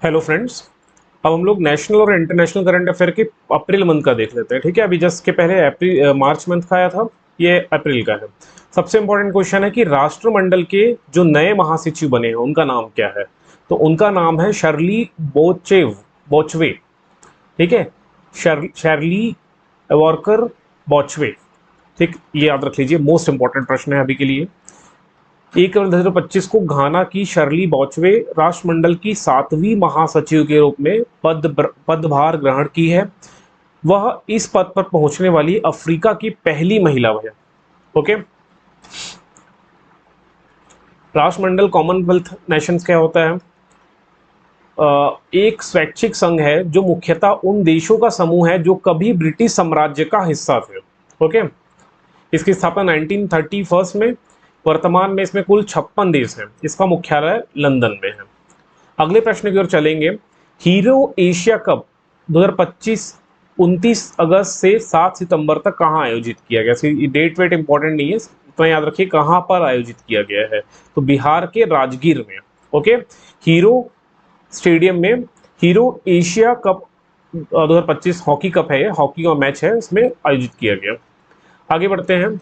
Hello friends. अब हम लोग नेशनल और इंटरनेशनल करंट अफेयर के अप्रैल मंथ का देख लेते हैं। ठीक है, अभी जस्ट के पहले अप्रैल मार्च मंथ का आया था, ये अप्रैल का है। सबसे इंपॉर्टेंट क्वेश्चन है कि राष्ट्रमंडल के जो नए महासचिव बने हैं उनका नाम क्या है। तो उनका नाम है शर्ली बोचवे। ठीक है, शर्ली वॉर्कर बॉचवे। ठीक, ये याद रख लीजिए, मोस्ट इंपॉर्टेंट प्रश्न है अभी के लिए। 1 अप्रैल 2025 को घाना की शर्ली बॉचवे राष्ट्रमंडल की 7वीं महासचिव के रूप में पदभार ग्रहण की है। वह इस पद पर पहुंचने वाली अफ्रीका की पहली महिला है। ओके, राष्ट्रमंडल कॉमनवेल्थ नेशंस क्या होता है? एक स्वैच्छिक संघ है जो मुख्यतः उन देशों का समूह है जो कभी ब्रिटिश साम्राज्य का हिस्सा थे। ओके, इसकी स्थापना 1931 में। वर्तमान में इसमें कुल 56 देश हैं। इसका मुख्यालय लंदन में है। अगले प्रश्न की ओर चलेंगे। हीरो एशिया कप 2025 29 अगस्त से 7 सितंबर तक कहां आयोजित किया गया? ये डेट वेट इंपॉर्टेंट नहीं है, तो याद रखिए कहां पर आयोजित किया गया है। तो बिहार के राजगीर में। ओके, हीरो स्टेडियम में hero Asia cup 2025 hockey cup है, ये हॉकी का मैच है, इसमें आयोजित किया गया। आगे बढ़ते हैं।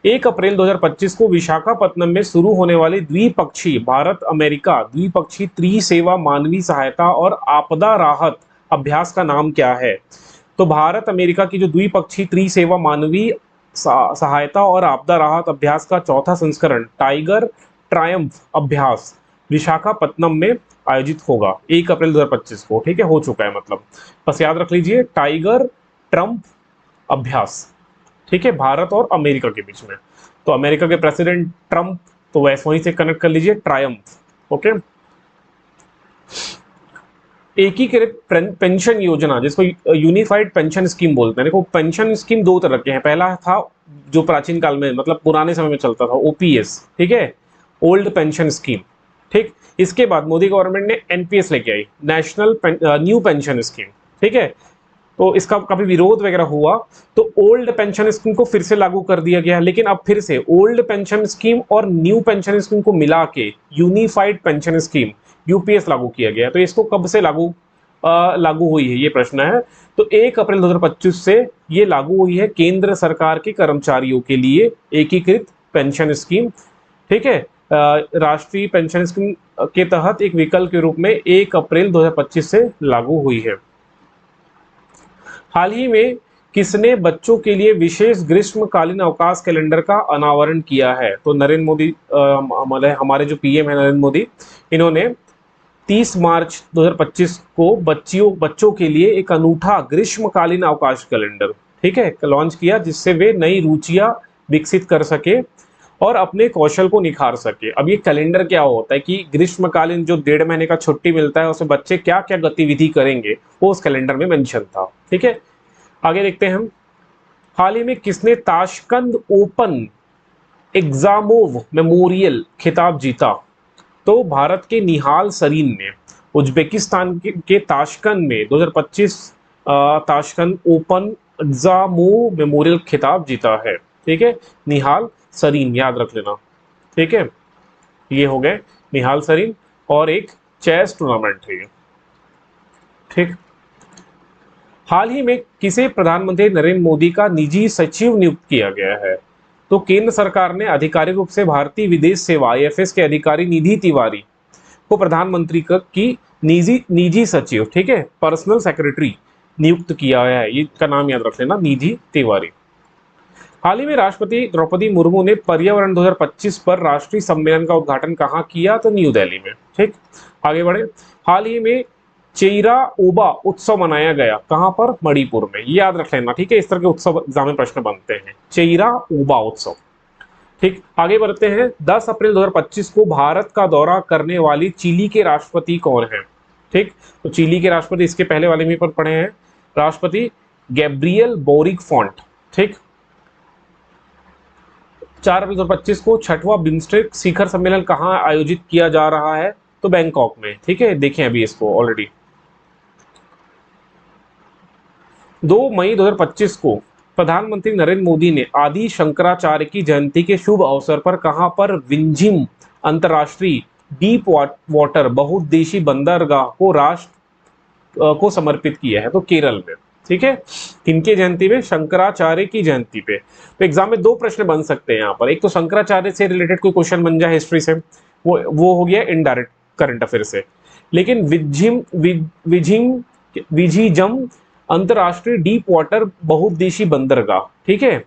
1 अप्रैल 2025 को विशाखापत्तनम में शुरू होने वाली द्विपक्षीय भारत अमेरिका द्विपक्षीय त्रिसेवा मानवीय सहायता और आपदा राहत अभ्यास का नाम क्या है? तो भारत अमेरिका की जो द्विपक्षीय त्रिसेवा मानवीय सहायता और आपदा राहत अभ्यास का चौथा संस्करण टाइगर ट्रायम्फ अभ्यास विशाखापत्तनम में आयोजित होगा 1 अप्रैल 2025 को। ठीक है, हो चुका है मतलब, बस याद रख लीजिए टाइगर ट्रम्प अभ्यास। ठीक है, भारत और अमेरिका के बीच में। तो अमेरिका के प्रेसिडेंट ट्रम्प, तो वैसे वहीं से कनेक्ट कर लीजिए ट्रायम्फ। ओके, एकीकृत पेंशन योजना जिसको यूनिफाइड पेंशन स्कीम बोलते हैं। देखो, पेंशन स्कीम दो तरह के हैं। पहला था जो प्राचीन काल में मतलब पुराने समय में चलता था, ओपीएस। ठीक है, ओल्ड पेंशन स्कीम। ठीक, इसके बाद मोदी गवर्नमेंट ने एनपीएस लेके आई, नेशनल न्यू पेंशन स्कीम। ठीक है, तो इसका काफी विरोध वगैरह हुआ, तो ओल्ड पेंशन स्कीम को फिर से लागू कर दिया गया। लेकिन अब फिर से ओल्ड पेंशन स्कीम और न्यू पेंशन स्कीम को मिला के यूनिफाइड पेंशन स्कीम यूपीएस लागू किया गया। तो इसको कब से लागू हुई है, ये प्रश्न है। तो 1 अप्रैल 2025 से ये लागू हुई है केंद्र सरकार के कर्मचारियों के लिए एकीकृत पेंशन स्कीम। ठीक है, राष्ट्रीय पेंशन स्कीम के तहत एक विकल्प के रूप में 1 अप्रैल 2025 से लागू हुई है। हाल ही में किसने बच्चों के लिए विशेष ग्रीष्मकालीन अवकाश कैलेंडर का अनावरण किया है? तो नरेंद्र मोदी, हमारे जो पीएम है नरेंद्र मोदी, इन्होंने 30 मार्च 2025 को बच्चों के लिए एक अनूठा ग्रीष्मकालीन अवकाश कैलेंडर, ठीक है, लॉन्च किया, जिससे वे नई रुचियां विकसित कर सके और अपने कौशल को निखार सके। अब ये कैलेंडर क्या होता है कि ग्रीष्मकालीन जो 1.5 महीने का छुट्टी मिलता है उसमें बच्चे क्या क्या गतिविधि करेंगे वो उस कैलेंडर में मेंशन था। ठीक है, आगे देखते हैं हम। हाल ही में किसने ताशकंद ओपन एग्जामोव मेमोरियल खिताब जीता? तो भारत के निहाल सरीन ने उज्बेकिस्तान के ताशकंद में 2025 ताशकंद ओपन एग्जामोव मेमोरियल खिताब जीता है। ठीक है, निहाल सरीन याद रख लेना। ठीक है, ये हो गए निहाल सरीन, और एक चेस टूर्नामेंट है ये। ठीक, हाल ही में किसे प्रधानमंत्री नरेंद्र मोदी का निजी सचिव नियुक्त किया गया है? तो केंद्र सरकार ने आधिकारिक रूप से भारतीय विदेश सेवा आईएफएस के अधिकारी निधि तिवारी को प्रधानमंत्री की निजी निजी सचिव, ठीक है, पर्सनल सेक्रेटरी नियुक्त किया है। ये का नाम याद रख लेना, निधि तिवारी। हाल ही में राष्ट्रपति द्रौपदी मुर्मू ने पर्यावरण 2025 पर राष्ट्रीय सम्मेलन का उद्घाटन कहाँ किया? तो न्यू दिल्ली में। ठीक, आगे बढ़े। हाल ही में चेरा ओबा उत्सव मनाया गया, कहां पर? मणिपुर में। ये याद रख लेना। ठीक है, इस तरह के उत्सव एग्जाम में प्रश्न बनते हैं, चेरा ओबा उत्सव। ठीक, आगे बढ़ते हैं। 10 अप्रैल 2025 को भारत का दौरा करने वाली चिली के राष्ट्रपति कौन है? ठीक, तो चिली के राष्ट्रपति इसके पहले वाले में पर पढ़े हैं, राष्ट्रपति गैब्रियल बोरिक फॉन्ट। ठीक, 4 अप्रैल 2025 को 6वां बिम्स्टेक शिखर सम्मेलन कहां आयोजित किया जा रहा है? तो बैंकॉक में। ठीक है, देखें अभी इसको ऑलरेडी 2 मई 2025 को प्रधानमंत्री नरेंद्र मोदी ने आदि शंकराचार्य की जयंती के शुभ अवसर पर कहां पर विंझिम अंतर्राष्ट्रीय डीप वाटर बहुउद्देशीय बंदरगाह को राष्ट्र को समर्पित किया है, तो केरल में। ठीक है, किनके जयंती पे? शंकराचार्य की जयंती पे। तो एग्जाम में दो प्रश्न बन सकते हैं यहाँ पर, एक तो शंकराचार्य से रिलेटेड कोई क्वेश्चन बन जाए हिस्ट्री से, वो हो गया इनडायरेक्ट करंट अफेयर से। लेकिन विझिजम अंतरराष्ट्रीय डीप वाटर बहुउद्देशीय बंदरगाह, ठीक है,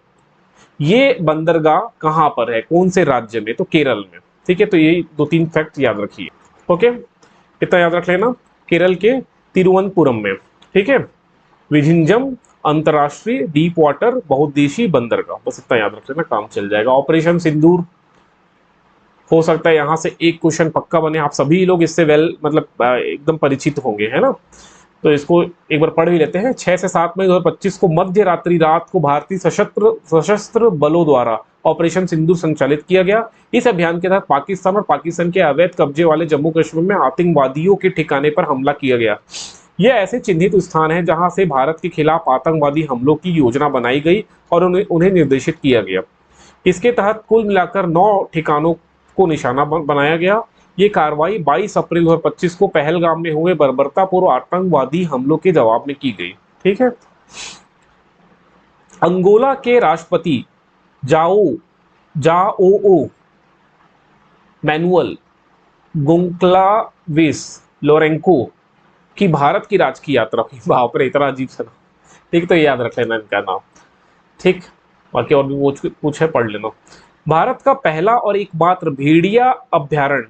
ये बंदरगाह कहां पर है, कौन से राज्य में? तो केरल में। ठीक है, तो ये दो तीन फैक्ट याद रखिए। ओके, इतना याद रख लेना, केरल के तिरुवनंतपुरम में। ठीक है, विझिंजम अंतरराष्ट्रीय डीप वाटर बहुउद्देशीय बंदरगाह, बस इतना याद रख लेना, काम चल जाएगा। ऑपरेशन सिंदूर, हो सकता है यहां से एक क्वेश्चन पक्का बने, आप सभी लोग इससे वेल मतलब एकदम परिचित होंगे, है ना। तो इसको एक बार पढ़ भी लेते हैं। 6 से 7 मई 2025 को मध्य रात को भारतीय सशस्त्र बलों द्वारा ऑपरेशन सिंदूर संचालित किया गया। इस अभियान के तहत पाकिस्तान और पाकिस्तान के अवैध कब्जे वाले जम्मू कश्मीर में आतंकवादियों के ठिकाने पर हमला किया गया। यह ऐसे चिन्हित स्थान है जहां से भारत के खिलाफ आतंकवादी हमलों की योजना बनाई गई और उन्हें निर्देशित किया गया। इसके तहत कुल मिलाकर 9 ठिकानों को निशाना बनाया गया। ये कार्रवाई 22 अप्रैल 2025 को पहलगाम में हुए बर्बरतापूर्व आतंकवादी हमलों के जवाब में की गई। ठीक है, अंगोला के राष्ट्रपति जाओ मैनुअल गोंकलाविस लोरेंको की भारत की राजकीय यात्रा की, बाप रे इतना अजीब सा नाम। ठीक, तो याद रख लेना इनका नाम। ठीक, बाकी और भी कुछ है पढ़ लेना। भारत का पहला और एकमात्र भेड़िया अभ्यारण्य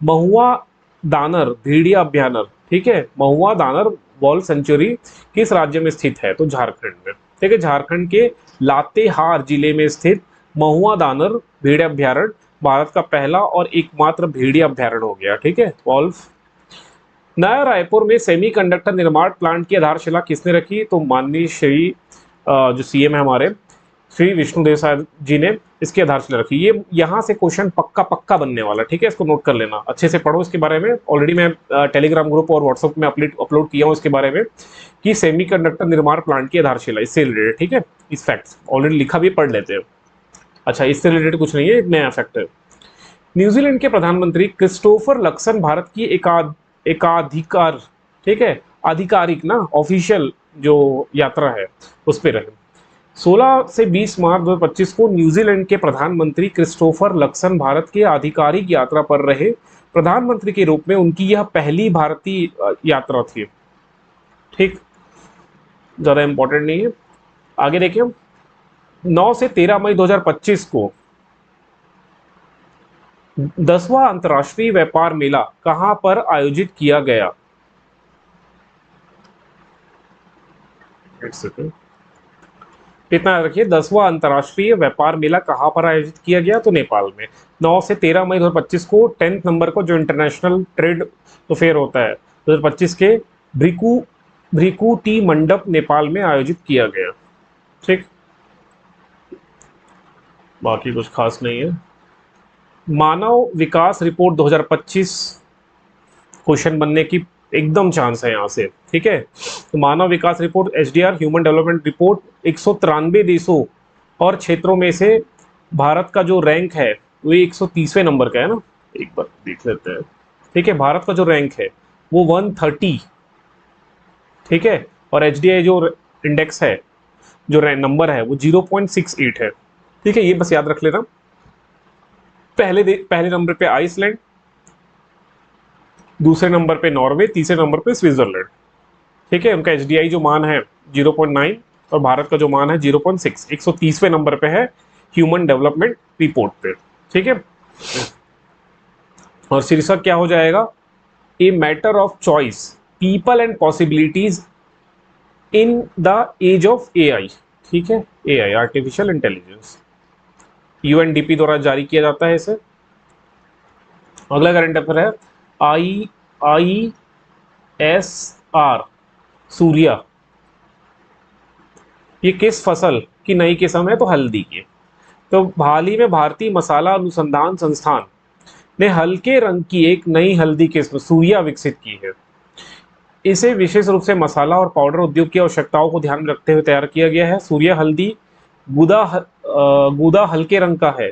महुआ दानर भेड़िया अभ्यारण्य, ठीक है, महुआ दानर वर्ल्ड सेंचुरी किस राज्य में स्थित है? तो झारखंड में। ठीक है, झारखंड के लातेहार जिले में स्थित महुआ दानर भेड़िया अभ्यारण्य भारत का पहला और एकमात्र भेड़िया अभ्यारण्य हो गया। ठीक है, वॉल्फ। नया रायपुर में सेमीकंडक्टर निर्माण प्लांट की आधारशिला किसने रखी? तो माननीय श्री जो सीएम है हमारे श्री विष्णुदेव साहब जी ने इसकी आधारशिला रखी। ये यहाँ से क्वेश्चन पक्का बनने वाला। ठीक है, इसको नोट कर लेना, अच्छे से पढ़ो इसके बारे में। ऑलरेडी मैं टेलीग्राम ग्रुप और व्हाट्सएप में अपलोड किया हूँ इसके बारे में कि सेमीकंडक्टर निर्माण प्लांट की आधारशिला, इससे रिलेटेड। ठीक है, इस फैक्ट्स ऑलरेडी लिखा भी, पढ़ लेते हैं। अच्छा, इससे रिलेटेड कुछ नहीं है, एक नया फैक्ट है। न्यूजीलैंड के प्रधानमंत्री क्रिस्टोफर लक्सन भारत की एकाधिकार, ठीक है, आधिकारिक ना ऑफिशियल जो यात्रा है उस पर रहे। 16 से 20 मार्च 2025 को न्यूजीलैंड के प्रधानमंत्री क्रिस्टोफर लक्सन भारत के आधिकारिक यात्रा पर रहे। प्रधानमंत्री के रूप में उनकी यह पहली भारतीय यात्रा थी। ठीक, ज्यादा इंपॉर्टेंट नहीं है। आगे देखिए, 9 से 13 मई 2025 को 10वां अंतर्राष्ट्रीय व्यापार मेला कहां पर आयोजित किया गया? इतना रखिए, 10वां अंतर्राष्ट्रीय व्यापार मेला कहां पर आयोजित किया गया? तो नेपाल में। 9 से 13 मई 2025 को 10 नंबर को जो इंटरनेशनल ट्रेड फेयर होता है 2025 के भ्रिकु टी मंडप नेपाल में आयोजित किया गया। ठीक, बाकी कुछ खास नहीं है। मानव विकास रिपोर्ट 2025 क्वेश्चन बनने की एकदम चांस है यहाँ से। ठीक है, तो मानव विकास report HDR human development report 193 देशों और क्षेत्रों में से भारत का जो रैंक है वो 130वें नंबर का है ना, एक बार देख लेते हैं। ठीक है, भारत का जो रैंक है वो 130, ठीक है, और HDI जो इंडेक्स है, जो नंबर है वो 0.68 है। ठीक है, ये बस याद रख लेना। पहले नंबर पे आइसलैंड, दूसरे नंबर पे नॉर्वे, तीसरे नंबर पे स्विट्जरलैंड। ठीक है, उनका HDI जो मान है 0.9 और भारत का जो मान है 0.6, 130वें नंबर पे है ह्यूमन डेवलपमेंट रिपोर्ट पे। ठीक है, और शीर्षक क्या हो जाएगा? A matter of choice, people and possibilities in the age of AI। ठीक है, AI आर्टिफिशियल इंटेलिजेंस, UNDP द्वारा जारी किया जाता है इसे। अगला करंट अफेयर है ISR सूर्या, ये किस फसल की नई किस्म है? तो हल्दी की। तो हाल ही में भारतीय मसाला अनुसंधान संस्थान ने हल्के रंग की एक नई हल्दी किस्म सूर्या विकसित की है। इसे विशेष रूप से मसाला और पाउडर उद्योग की आवश्यकताओं को ध्यान में रखते हुए तैयार किया गया है। सूर्या हल्दी गुदा हल्के रंग का है,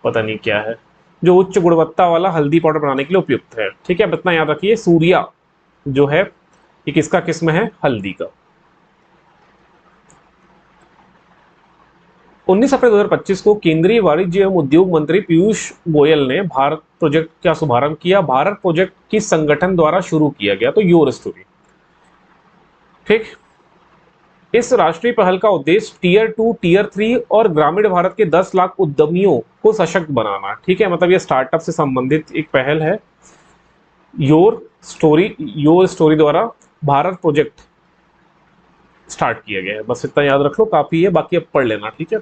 पता नहीं क्या है, जो उच्च गुणवत्ता वाला हल्दी पाउडर बनाने के लिए उपयुक्त है। ठीक है, अब इतना याद रखिए, सूर्या जो है ये किसका किस्म है? हल्दी का। 19 अप्रैल 2025 को केंद्रीय वाणिज्य एवं उद्योग मंत्री पीयूष गोयल ने भारत प्रोजेक्ट का शुभारंभ किया। भारत प्रोजेक्ट किस संगठन द्वारा शुरू किया गया? तो योर स्टोरी। ठीक, इस राष्ट्रीय पहल का उद्देश्य टीयर 2, टीयर 3 और ग्रामीण भारत के 10 लाख उद्यमियों को सशक्त बनाना। ठीक है, मतलब ये स्टार्टअप से संबंधित एक पहल है। योर स्टोरी द्वारा भारत प्रोजेक्ट स्टार्ट किया गया है। बस इतना याद रख लो, काफी है, बाकी अब पढ़ लेना। ठीक है,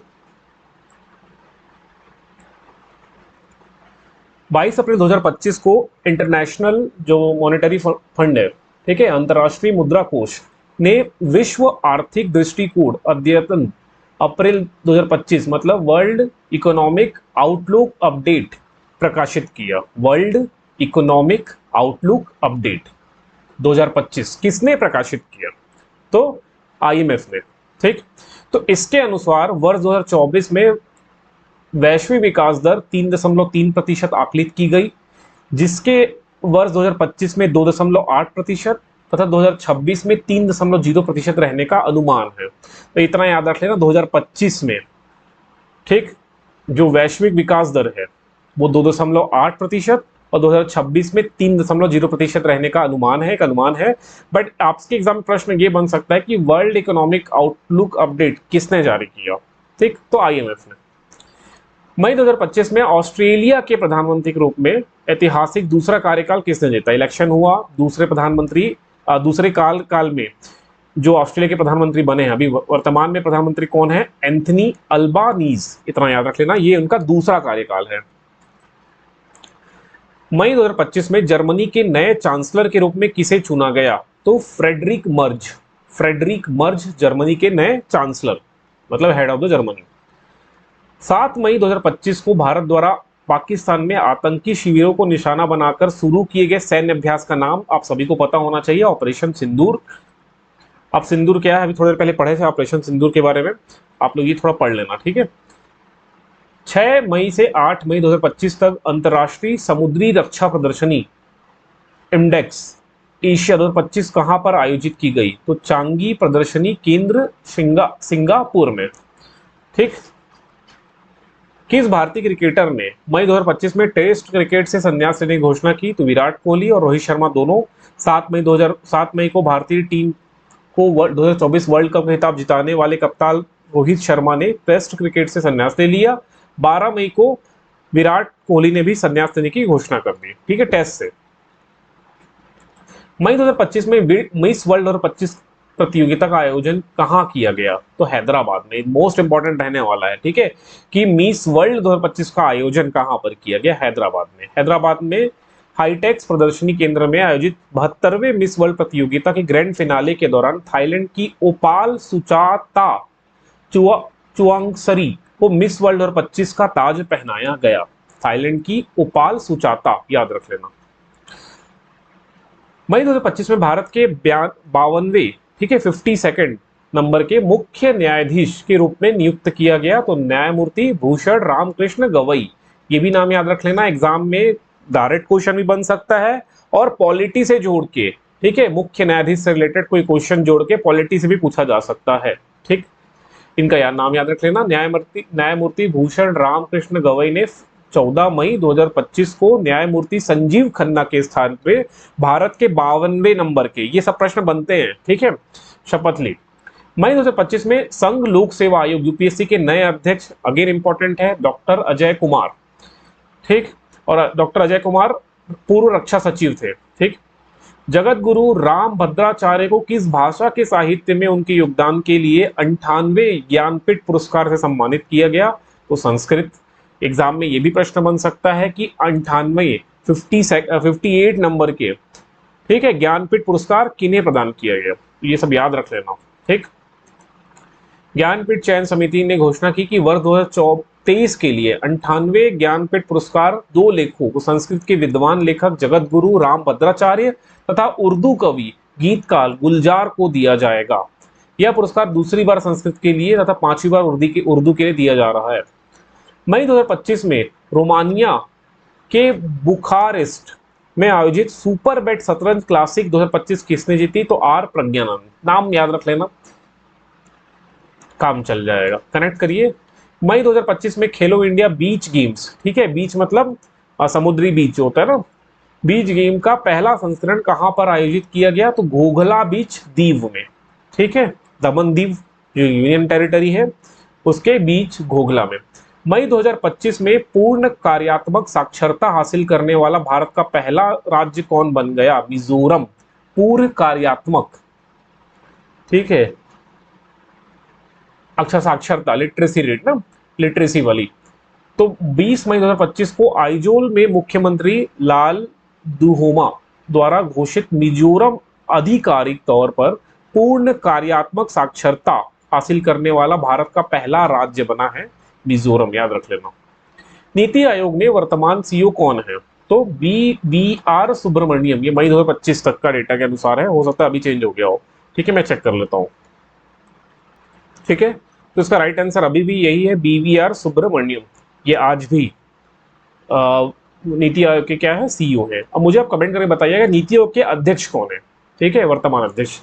22 अप्रैल 2025 को इंटरनेशनल जो मॉनेटरी फंड है, ठीक है, अंतर्राष्ट्रीय मुद्रा कोष ने विश्व आर्थिक दृष्टिकोण अद्यतन अप्रैल 2025 मतलब वर्ल्ड इकोनॉमिक आउटलुक अपडेट प्रकाशित किया। वर्ल्ड इकोनॉमिक आउटलुक अपडेट 2025 किसने प्रकाशित किया? तो आईएमएफ ने। ठीक, तो इसके अनुसार वर्ष 2024 में वैश्विक विकास दर 3.3% आकलित की गई, जिसके वर्ष 2025 में 2.8% तथा 2026 में 3.0% रहने का अनुमान है। तो इतना याद रख लेना, 2025 में ठीक जो वैश्विक विकास दर है वो 2.8% और 2026 में 3.0% रहने का अनुमान है, एक अनुमान है। बट आपके एग्जाम में प्रश्न ये बन सकता है कि वर्ल्ड इकोनॉमिक आउटलुक अपडेट किसने जारी किया? ठीक, तो आईएमएफ ने। मई 2025 में ऑस्ट्रेलिया के प्रधानमंत्री के रूप में ऐतिहासिक दूसरा कार्यकाल किसने जीता? इलेक्शन हुआ, दूसरे काल में जो ऑस्ट्रेलिया के प्रधानमंत्री बने हैं, अभी वर्तमान में प्रधानमंत्री कौन है? Anthony Albanese. इतना याद रख लेना, ये उनका दूसरा कार्यकाल है। मई 2025 में जर्मनी के नए चांसलर के रूप में किसे चुना गया? तो फ्रेडरिक मर्ज जर्मनी के नए चांसलर मतलब हेड ऑफ द जर्मनी। 7 मई 2025 को भारत द्वारा पाकिस्तान में आतंकी शिविरों को निशाना बनाकर शुरू किए गए सैन्य अभ्यास का नाम आप सभी को पता होना चाहिए, ऑपरेशन सिंदूर। अब सिंदूर क्या है, अभी थोड़ी देर पहले पढ़े थे ऑपरेशन सिंदूर के बारे में, आप लोग ये थोड़ा पढ़ लेना। ठीक है, 6 मई से 8 मई 2025 तक अंतर्राष्ट्रीय समुद्री रक्षा प्रदर्शनी इंडेक्स एशिया 2025 कहां पर आयोजित की गई? तो चांगी प्रदर्शनी केंद्र सिंगापुर में। ठीक, किस भारतीय क्रिकेटर ने मई 2025 में टेस्ट क्रिकेट से संन्यास लेने की घोषणा की? तो विराट कोहली और रोहित शर्मा दोनों। 7 मई को भारतीय टीम को 2024 वर्ल्ड कप खिताब जिताने वाले कप्तान रोहित शर्मा ने टेस्ट क्रिकेट से संन्यास ले लिया। 12 मई को विराट कोहली ने भी संन्यास लेने की घोषणा कर दी। ठीक है, टेस्ट से। मई 2025 में मिस वर्ल्ड 2025 प्रतियोगिता का आयोजन कहां किया गया? तो हैदराबाद में। मोस्ट इंपॉर्टेंट रहने वाला है, ठीक है, कि मिस वर्ल्ड 2025 का आयोजन कहां पर किया गया? हैदराबाद में हाईटेक्स प्रदर्शनी केंद्र में आयोजित 72वें मिस वर्ल्ड प्रतियोगिता के ग्रैंड फिनाले के दौरान थाईलैंड की ओपाल सुचाता चुवांगसरी को मिस वर्ल्ड 2025 का ताज पहनाया गया। थाईलैंड की ओपाल सुचाता, याद रख लेना। मई 2025 में भारत के 52वें, ठीक है, 52nd नंबर के मुख्य न्यायाधीश के रूप में नियुक्त किया गया। तो न्यायमूर्ति भूषण रामकृष्ण गवई, ये भी नाम याद रख लेना, एग्जाम में डायरेक्ट क्वेश्चन भी बन सकता है और पॉलिटी से जोड़ के, ठीक है, मुख्य न्यायाधीश से रिलेटेड कोई क्वेश्चन जोड़ के पॉलिटी से भी पूछा जा सकता है। ठीक, इनका नाम याद रख लेना। न्यायमूर्ति भूषण रामकृष्ण गवई ने 14 मई 2025 को न्यायमूर्ति संजीव खन्ना के स्थान पे भारत के 52वें नंबर के, ये सब प्रश्न बनते हैं, ठीक है, शपथ ली। मई 2025 में संघ लोक सेवा आयोग यूपीएससी के नए अध्यक्ष अगेन इंपॉर्टेंट है, डॉक्टर अजय कुमार। ठीक, और डॉक्टर अजय कुमार पूर्व रक्षा सचिव थे। ठीक, जगत गुरु राम भद्राचार्य को किस भाषा के साहित्य में उनके योगदान के लिए 98 ज्ञानपीठ पुरस्कार से सम्मानित किया गया? तो संस्कृत। एग्जाम में ये भी प्रश्न बन सकता है कि 58 नंबर के, ठीक है, ज्ञानपीठ पुरस्कार किन्हें प्रदान किया गया? ये सब याद रख लेना। ठीक, ज्ञानपीठ चयन समिति ने घोषणा की कि वर्ष 2023 के लिए 98 ज्ञानपीठ पुरस्कार 2 लेखकों को, संस्कृत के विद्वान लेखक जगत गुरु राम भद्राचार्य तथा उर्दू कवि गीतकार गुलजार को दिया जाएगा। यह पुरस्कार दूसरी बार संस्कृत के लिए तथा 5वीं बार उर्दू के लिए दिया जा रहा है। मई 2025 में रोमानिया के बुखारेस्ट में आयोजित सुपर बेट शतरंज क्लासिक 2025 किसने जीती? तो आर प्रज्ञानंद। नाम याद रख लेना, काम चल जाएगा। कनेक्ट करिए। मई 2025 में खेलो इंडिया बीच गेम्स, ठीक है, बीच मतलब समुद्री बीच होता है ना, बीच गेम का पहला संस्करण कहां पर आयोजित किया गया? तो घोघला बीच दीव में, ठीक है, दमन दीव जो यूनियन टेरिटरी है उसके बीच घोघला में। मई 2025 में पूर्ण कार्यात्मक साक्षरता हासिल करने वाला भारत का पहला राज्य कौन बन गया? मिजोरम। पूर्ण कार्यात्मक, ठीक है, अक्षर साक्षरता, लिटरेसी रेट ना, लिटरेसी वाली। तो 20 मई 2025 को आइजोल में मुख्यमंत्री लाल दुहोमा द्वारा घोषित मिजोरम आधिकारिक तौर पर पूर्ण कार्यात्मक साक्षरता हासिल करने वाला भारत का पहला राज्य बना है मिजोरम, याद रख लेना। नीति आयोग में वर्तमान सीईओ कौन है? तो BVR सुब्रमण्यम। ये मई 2025 तक का डेटा के अनुसार है, हो सकता है अभी चेंज हो गया हो, ठीक है, मैं चेक कर लेता हूं, ठीक है। तो इसका राइट आंसर अभी भी यही है, BVR सुब्रमण्यम। ये आज भी नीति आयोग के क्या है? सीईओ है। अब मुझे आप कमेंट करके बताइएगा नीति आयोग के अध्यक्ष कौन है, ठीक है, वर्तमान अध्यक्ष।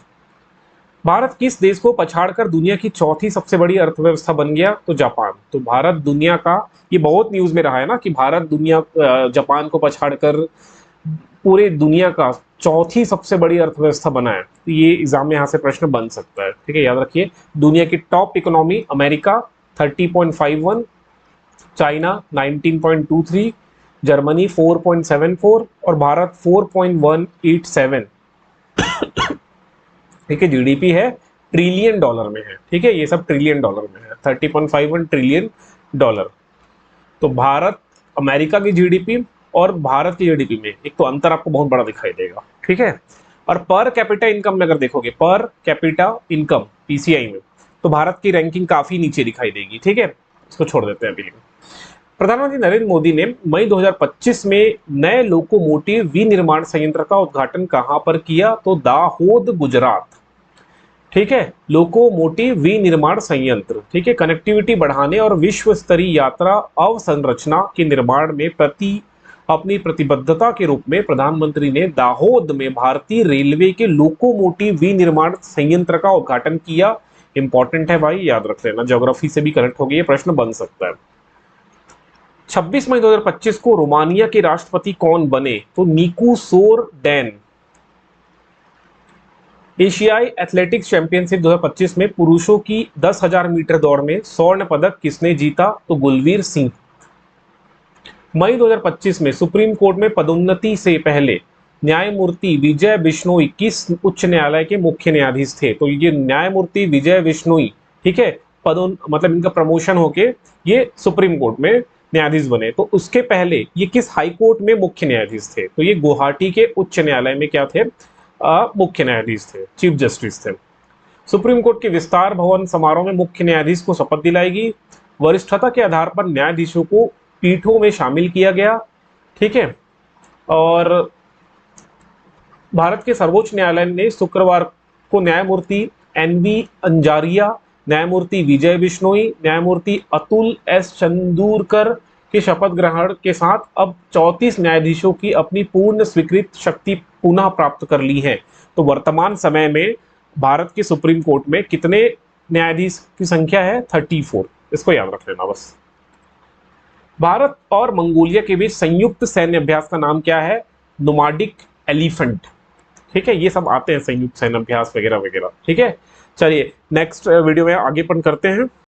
भारत किस देश को पछाड़कर दुनिया की चौथी सबसे बड़ी अर्थव्यवस्था बन गया? तो जापान। तो भारत दुनिया का, ये बहुत न्यूज में रहा है ना कि भारत दुनिया जापान को पछाड़कर पूरे दुनिया का चौथी सबसे बड़ी अर्थव्यवस्था बना है। तो ये एग्जाम में यहाँ से प्रश्न बन सकता है, ठीक है, याद रखिए। दुनिया की top economy America 30.51, China 19.23, Germany 4.74 और भारत 4.187, ठीक है। जीडीपी है ट्रिलियन डॉलर में है, ठीक है, ये सब ट्रिलियन डॉलर में है, 30.51 ट्रिलियन डॉलर। तो भारत, अमेरिका की जीडीपी और भारत की जीडीपी में एक तो अंतर आपको बहुत बड़ा दिखाई देगा, ठीक है। और पर कैपिटा इनकम में अगर देखोगे, पर कैपिटा इनकम पीसीआई में, तो भारत की रैंकिंग काफी नीचे दिखाई देगी, ठीक है, इसको छोड़ देते हैं अभी। प्रधानमंत्री नरेंद्र मोदी ने मई 2025 में नए लोकोमोटिव विनिर्माण संयंत्र का उद्घाटन कहां पर किया? तो दाहोद, गुजरात, ठीक है, लोकोमोटिव विनिर्माण संयंत्र, ठीक है। कनेक्टिविटी बढ़ाने और विश्व स्तरीय यात्रा अवसंरचना के निर्माण में अपनी प्रतिबद्धता के रूप में प्रधानमंत्री ने दाहोद में भारतीय रेलवे के लोकोमोटिव विनिर्माण संयंत्र का उद्घाटन किया। इंपॉर्टेंट है भाई, याद रख लेना, ज्योग्राफी से भी कनेक्ट हो गई, प्रश्न बन सकता है। 26 मई 2025 को रोमानिया के राष्ट्रपति कौन बने? तो निकू सोरडैन। एशियाई एथलेटिक्स चैंपियनशिप 2025 में पुरुषों की 10,000 मीटर दौड़ में स्वर्ण पदक किसने जीता? तो गुलवीर सिंह। मई 2025 में सुप्रीम कोर्ट में पदोन्नति से पहले न्यायमूर्ति विजय बिश्नोई किस उच्च न्यायालय के मुख्य न्यायाधीश थे? तो ये न्यायमूर्ति विजय बिश्नोई, ठीक है, मतलब इनका प्रमोशन होके ये सुप्रीम कोर्ट में न्यायाधीश बने। तो उसके पहले ये किस हाई कोर्ट में मुख्य न्यायाधीश थे? तो ये गुवाहाटी के उच्च न्यायालय में क्या थे? मुख्य न्यायाधीश थे, चीफ जस्टिस थे। सुप्रीम कोर्ट के विस्तार भवन समारोह में मुख्य न्यायाधीश को शपथ दिलाएगी। वरिष्ठता के आधार पर न्यायाधीशों को पीठों में शामिल किया गया, ठीक है। और भारत के सर्वोच्च न्यायालय ने शुक्रवार को न्यायमूर्ति NV अंजारिया, न्यायमूर्ति विजय बिश्नोई, न्यायमूर्ति अतुल S चंदूरकर के शपथ ग्रहण के साथ अब 34 न्यायाधीशों की अपनी पूर्ण स्वीकृत शक्ति पुनः प्राप्त कर ली है। तो वर्तमान समय में भारत के सुप्रीम कोर्ट में कितने न्यायाधीश की संख्या है? 34, इसको याद रख लेना बस। भारत और मंगोलिया के बीच संयुक्त सैन्य अभ्यास का नाम क्या है? नोमाडिक एलिफेंट, ठीक है, ये सब आते हैं संयुक्त सैन्य अभ्यास वगैरह वगैरह, ठीक है। चलिए नेक्स्ट वीडियो में आगे अपन करते हैं।